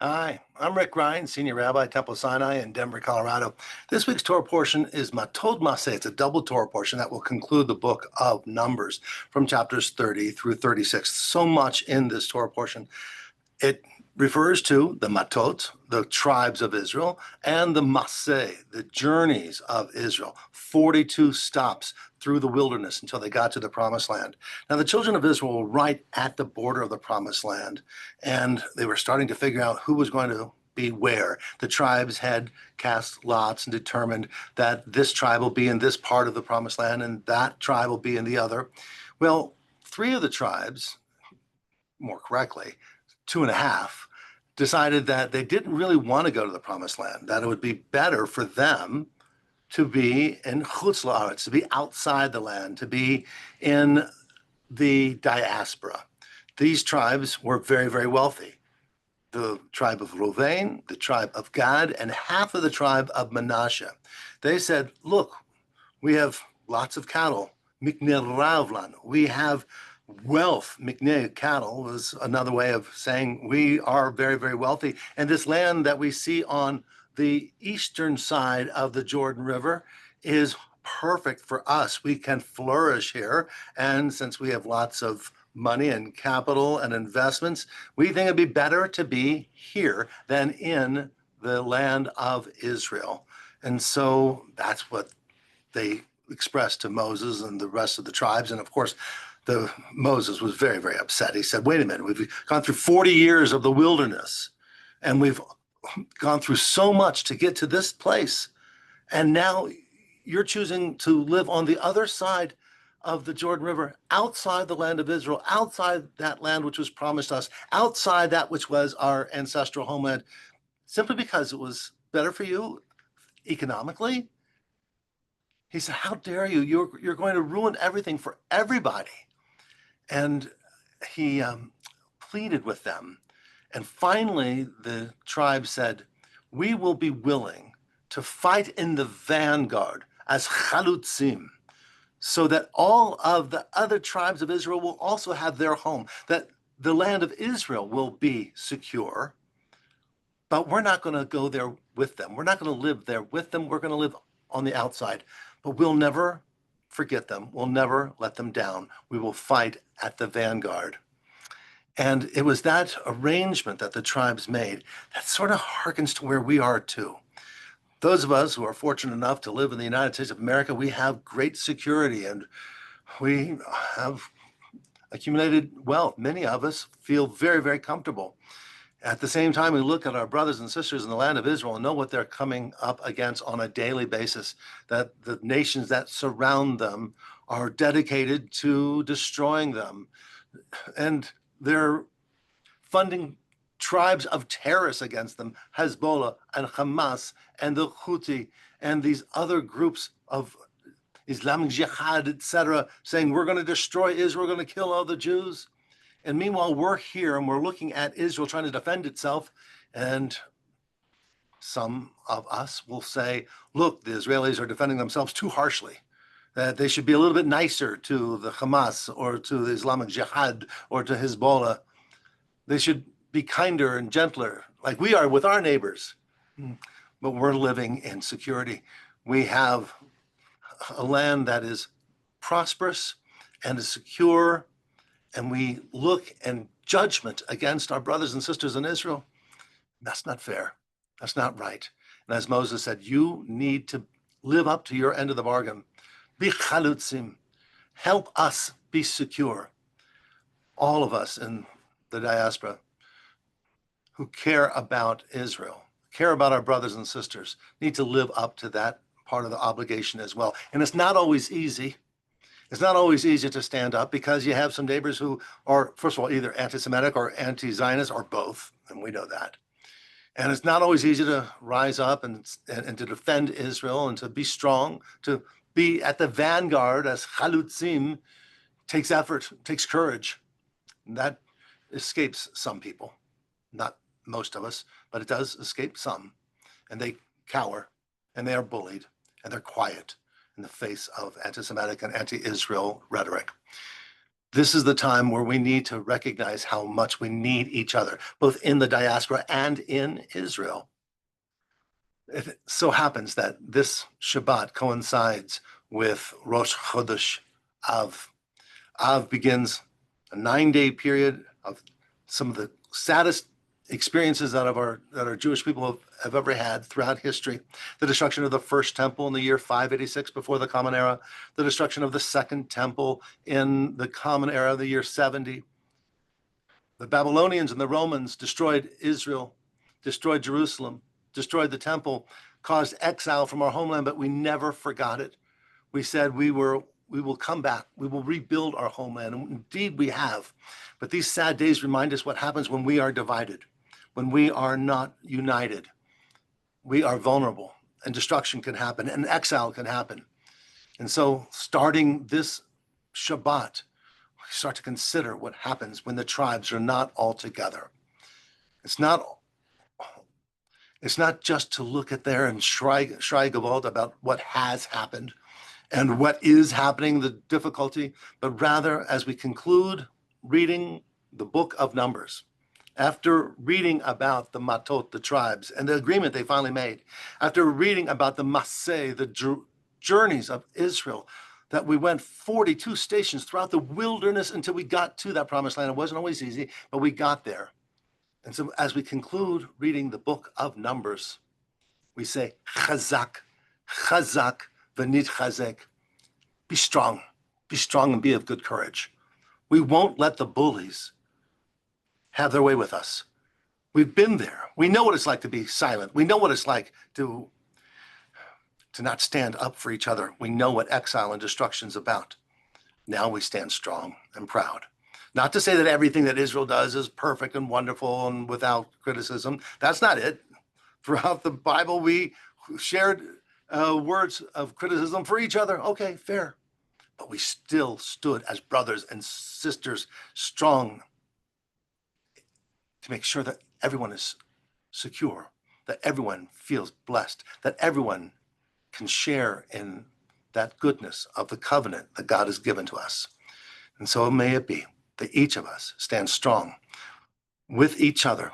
Hi, I'm Rick Rheins, Senior Rabbi, Temple Sinai in Denver, Colorado. This week's Torah portion is Matot-Masei. It's a double Torah portion that will conclude the book of Numbers from chapters 30 through 36. So much in this Torah portion. It refers to the Matot, the tribes of Israel, and the Masei, the journeys of Israel, 42 stops through the wilderness until they got to the Promised Land. Now, the children of Israel were right at the border of the Promised Land, and they were starting to figure out who was going to be where. The tribes had cast lots and determined that this tribe will be in this part of the Promised Land and that tribe will be in the other. Well, three of the tribes, more correctly, two and a half, decided that they didn't really want to go to the Promised Land, that it would be better for them to be in Chutz La'aretz, to be outside the land, to be in the diaspora. These tribes were very, very wealthy. The tribe of Reuven, the tribe of Gad, and half of the tribe of Manasseh. They said, look, we have lots of cattle. Mikneh rav lanu. We have wealth. Mikneh, cattle, was another way of saying we are very, very wealthy. And this land that we see on the eastern side of the Jordan River is perfect for us. We can flourish here. And since we have lots of money and capital and investments, we think it'd be better to be here than in the land of Israel. And so that's what they expressed to Moses and the rest of the tribes. And of course, Moses was very, very upset. He said, wait a minute, we've gone through 40 years of the wilderness, and we've gone through so much to get to this place. And now you're choosing to live on the other side of the Jordan River, outside the land of Israel, outside that land which was promised us, outside that which was our ancestral homeland, simply because it was better for you economically. He said, how dare you? You're going to ruin everything for everybody. And he pleaded with them. And finally, the tribe said, we will be willing to fight in the vanguard as chalutzim, so that all of the other tribes of Israel will also have their home, that the land of Israel will be secure. But we're not going to go there with them. We're not going to live there with them. We're going to live on the outside. But we'll never forget them. We'll never let them down. We will fight at the vanguard. And it was that arrangement that the tribes made that sort of harkens to where we are too. Those of us who are fortunate enough to live in the United States of America, we have great security and we have accumulated wealth. Many of us feel very, very comfortable. At the same time, we look at our brothers and sisters in the land of Israel and know what they're coming up against on a daily basis, that the nations that surround them are dedicated to destroying them. And they're funding tribes of terrorists against them, Hezbollah and Hamas and the Houthi and these other groups of Islamic Jihad, etc., saying we're going to destroy Israel, we're going to kill all the Jews. And meanwhile, we're here and we're looking at Israel trying to defend itself. And some of us will say, look, the Israelis are defending themselves too harshly, that they should be a little bit nicer to the Hamas or to the Islamic Jihad or to Hezbollah. They should be kinder and gentler, like we are with our neighbors. But we're living in security. We have a land that is prosperous and is secure, and we look in judgment against our brothers and sisters in Israel. That's not fair. That's not right. And as Moses said, you need to live up to your end of the bargain. Be chalutzim. Help us be secure. All of us in the diaspora who care about Israel, care about our brothers and sisters, need to live up to that part of the obligation as well. And it's not always easy. It's not always easy to stand up because you have some neighbors who are, first of all, either anti-Semitic or anti-Zionist or both, and we know that. And it's not always easy to rise up and to defend Israel and to be strong, to be at the vanguard as chalutzim. Takes effort, takes courage. And that escapes some people, not most of us, but it does escape some. And they cower, and they are bullied, and they're quiet in the face of anti-Semitic and anti-Israel rhetoric. This is the time where we need to recognize how much we need each other, both in the diaspora and in Israel. It so happens that this Shabbat coincides with Rosh Chodesh Av. Av begins a 9-day period of some of the saddest experiences that our Jewish people have ever had throughout history. The destruction of the first temple in the year 586 before the Common Era, the destruction of the second temple in the Common Era, the year 70. The Babylonians and the Romans destroyed Israel, destroyed Jerusalem, destroyed the temple, caused exile from our homeland, but we never forgot it. We said we will come back. We will rebuild our homeland. And indeed we have. But these sad days remind us what happens when we are divided, when we are not united. We are vulnerable, and destruction can happen, and exile can happen. And so starting this Shabbat, we start to consider what happens when the tribes are not all together. It's not just to look at there and schrei gewalt about what has happened and what is happening, the difficulty, but rather as we conclude reading the book of Numbers, after reading about the Matot, the tribes, and the agreement they finally made, after reading about the Masei, the journeys of Israel, that we went 42 stations throughout the wilderness until we got to that promised land. It wasn't always easy, but we got there. And so as we conclude reading the book of Numbers, we say, Chazak, Chazak, v'nit chazek. Be strong and be of good courage. We won't let the bullies have their way with us. We've been there. We know what it's like to be silent. We know what it's like to not stand up for each other. We know what exile and destruction is about. Now we stand strong and proud. Not to say that everything that Israel does is perfect and wonderful and without criticism. That's not it. Throughout the Bible, we shared words of criticism for each other. Okay, fair. But we still stood as brothers and sisters, strong, to make sure that everyone is secure, that everyone feels blessed, that everyone can share in that goodness of the covenant that God has given to us. And so may it be that each of us stand strong with each other,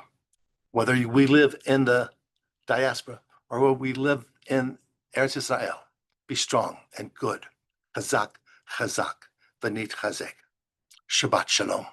whether we live in the diaspora or whether we live in Eretz Israel. Be strong and good. Chazak, chazak, v'nit chazek. Shabbat shalom.